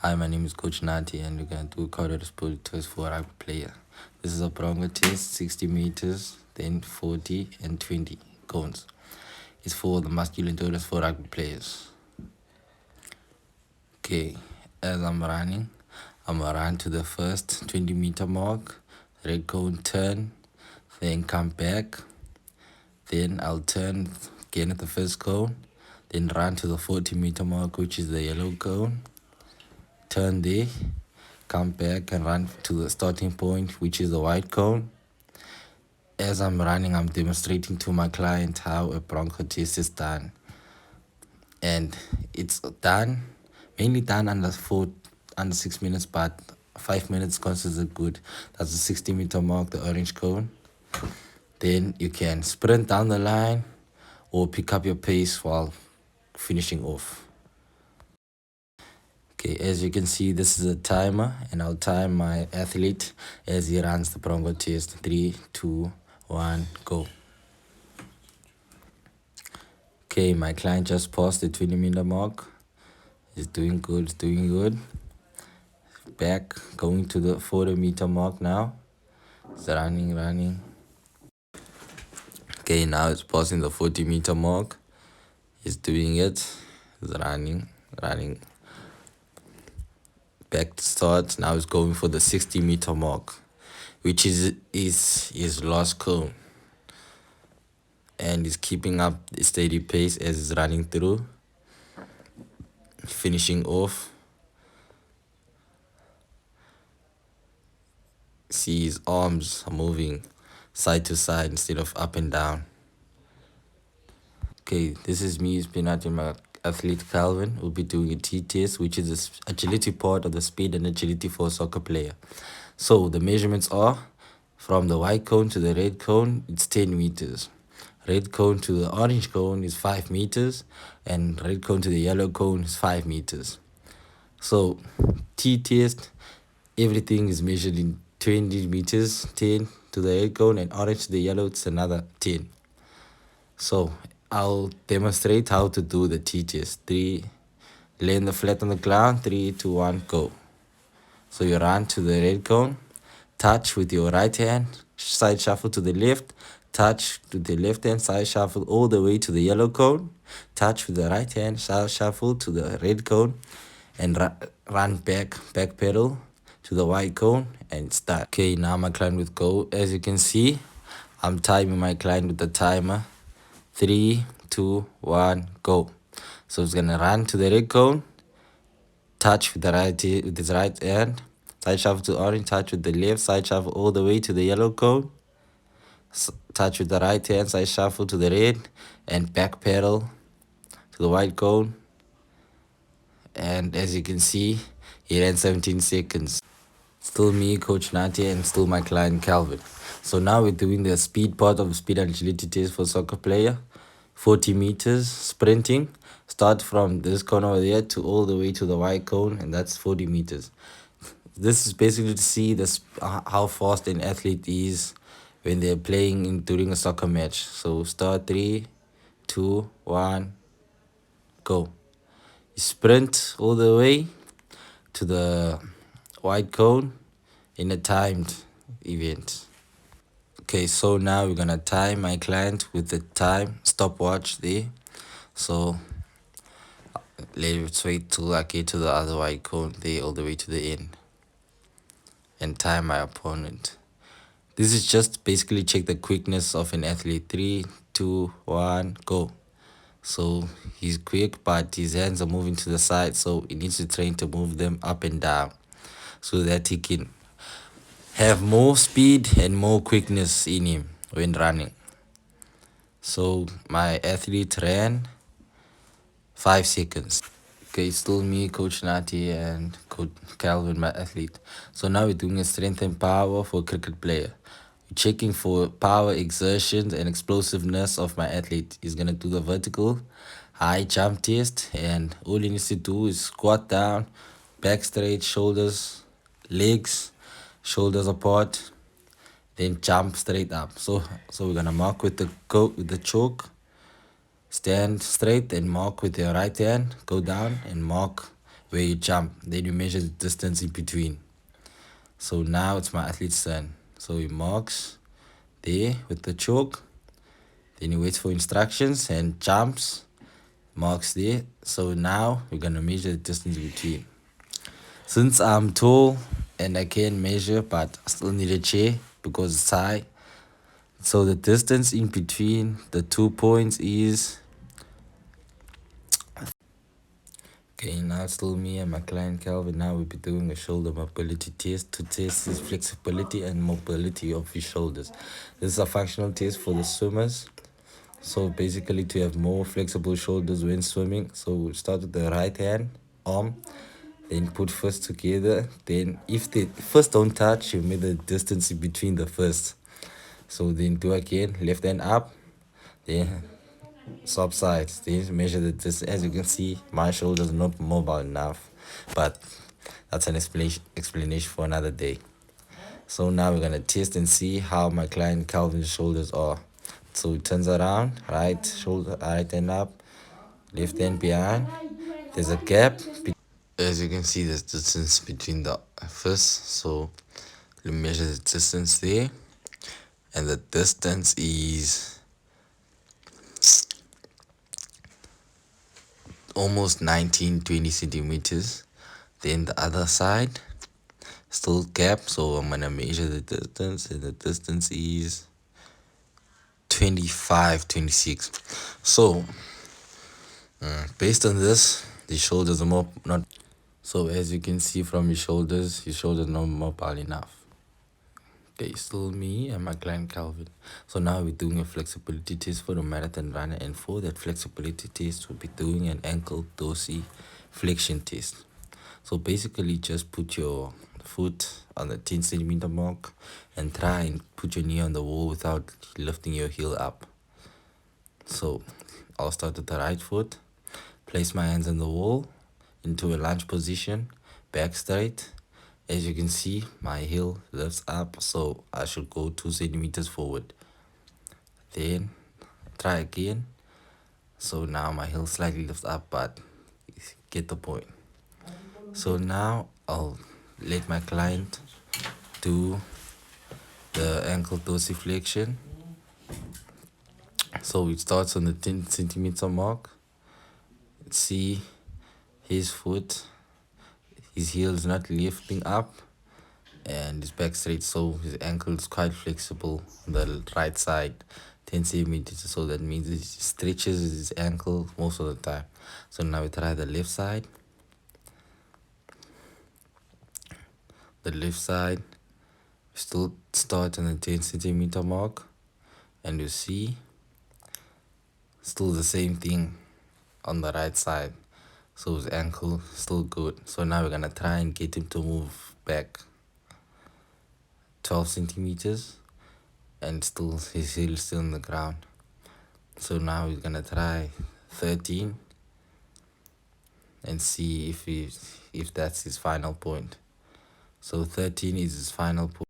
Hi, my name is Coach Nati, and we're going to do a cardiorespiratory test for a rugby player. This is a bronco test, 60 meters, then 40 and 20 cones. It's for the muscular endurance for rugby players. Okay, as I'm running, I'm going to run to the first 20-meter mark, red cone turn, then come back. Then I'll turn again at the first cone, then run to the 40-meter mark, which is the yellow cone. Turn there, come back and run to the starting point, which is the white cone. As I'm running, I'm demonstrating to my client how a broncho test is done. And it's done, mainly done under 6 minutes, but 5 minutes considered good. That's the 60-meter mark, the orange cone. Then you can sprint down the line or pick up your pace while finishing off. Okay, as you can see, this is a timer, and I'll time my athlete as he runs the bronco test. 3, 2, 1, go. Okay, my client just passed the 20-meter mark. He's doing good, doing good. Back, going to the 40-meter mark now. He's running. Okay, now it's passing the 40-meter mark. He's doing it. He's running. Back to start. Now he's going for the 60-meter mark, which is his last cone. And he's keeping up a steady pace as he's running through. Finishing off. See his arms are moving side to side instead of up and down. Okay, this is me, Spinati, my athlete Calvin. We'll be doing a T-test, which is the agility part of the speed and agility for a soccer player. So the measurements are from the white cone to the red cone, it's 10 meters. Red cone to the orange cone is 5 meters, and red cone to the yellow cone is 5 meters. So T-test, everything is measured in 20 meters, 10 to the red cone, and orange to the yellow, it's another 10. So I'll demonstrate how to do the T-test. 3, laying the flat on the ground, 3, 2, 1, go. So you run to the red cone, touch with your right hand, side shuffle to the left, touch to the left hand, side shuffle all the way to the yellow cone, touch with the right hand, side shuffle to the red cone, and run back pedal to the white cone, and start. Okay, now my client will go. As you can see, I'm timing my client with the timer. 3, 2, 1, go. So he's gonna run to the red cone, touch with his right hand, side shuffle to orange, touch with the left, side shuffle all the way to the yellow cone, touch with the right hand, side shuffle to the red, and back pedal to the white cone. And as you can see, he ran 17 seconds. Still me, Coach Nati, and still my client Calvin. So now we're doing the speed part of the speed and agility test for soccer player. 40 meters sprinting. Start from this cone over there to all the way to the white cone, and that's 40 meters. This is basically to see how fast an athlete is when they're playing during a soccer match. So start 3, 2, 1, go. You sprint all the way to the white cone in a timed event. Okay, so now we're gonna time my client with the time stopwatch there. So let's wait till I get to the other white cone there all the way to the end, and time my opponent. This is just basically check the quickness of an athlete. 3, 2, 1, go. So he's quick, but his hands are moving to the side, so he needs to train to move them up and down so that he can have more speed and more quickness in him when running. So my athlete ran 5 seconds. Okay, still me, Coach Nati, and Coach Calvin, my athlete. So now we're doing a strength and power for a cricket player. We're checking for power, exertion, and explosiveness of my athlete. He's gonna do the vertical high jump test, and all he needs to do is squat down, back straight, shoulders, legs, shoulders apart, then jump straight up. So we're gonna mark with the chalk. Stand straight and mark with your right hand. Go down and mark where you jump. Then you measure the distance in between. So now it's my athlete's turn. So he marks there with the chalk. Then he waits for instructions and jumps, marks there. So now we're gonna measure the distance between. Since I'm tall and I can measure, but I still need a chair because it's high. So the distance in between the 2 points is, okay, now it's still me and my client Calvin. Now we'll be doing a shoulder mobility test to test his flexibility and mobility of his shoulders. This is a functional test for the swimmers. So basically to have more flexible shoulders when swimming. So we'll start with the right hand, arm, then put first together. Then if the first don't touch, you measure the distance in between the first. So then do again, left hand up, then swap sides, then measure the distance. As you can see, my shoulders are not mobile enough, but that's an explanation for another day. So now we're gonna test and see how my client Calvin's shoulders are. So he turns around, right shoulder, right hand up, left hand behind. There's a gap. As you can see, there's distance between the first. So we measure the distance there, and the distance is almost 19-20 centimeters. Then the other side, still gap. So I'm gonna measure the distance, and the distance is 25-26. So based on this, the shoulders are more not. So as you can see from his shoulders not mobile enough. Okay, still me and my client Calvin. So now we're doing a flexibility test for the marathon runner, and for that flexibility test, we'll be doing an ankle dorsiflexion test. So basically, just put your foot on the 10 centimeter mark and try and put your knee on the wall without lifting your heel up. So I'll start with the right foot, place my hands on the wall into a lunge position, back straight. As you can see, my heel lifts up, so I should go 2 centimeters forward. Then try again. So now my heel slightly lifts up, but get the point. So now I'll let my client do the ankle dorsiflexion. So it starts on the 10 centimeter mark. See his foot, his heel is not lifting up and his back straight, so his ankle is quite flexible on the right side, 10 centimeters. So that means it stretches his ankle most of the time. So now we try the left side. The left side still start on the 10 centimeter mark, and you see still the same thing on the right side. So his ankle still good. So now we're gonna try and get him to move back 12 centimeters, and still his heel is still on the ground. So now we're gonna try 13 and see if that's his final point. So 13 is his final point.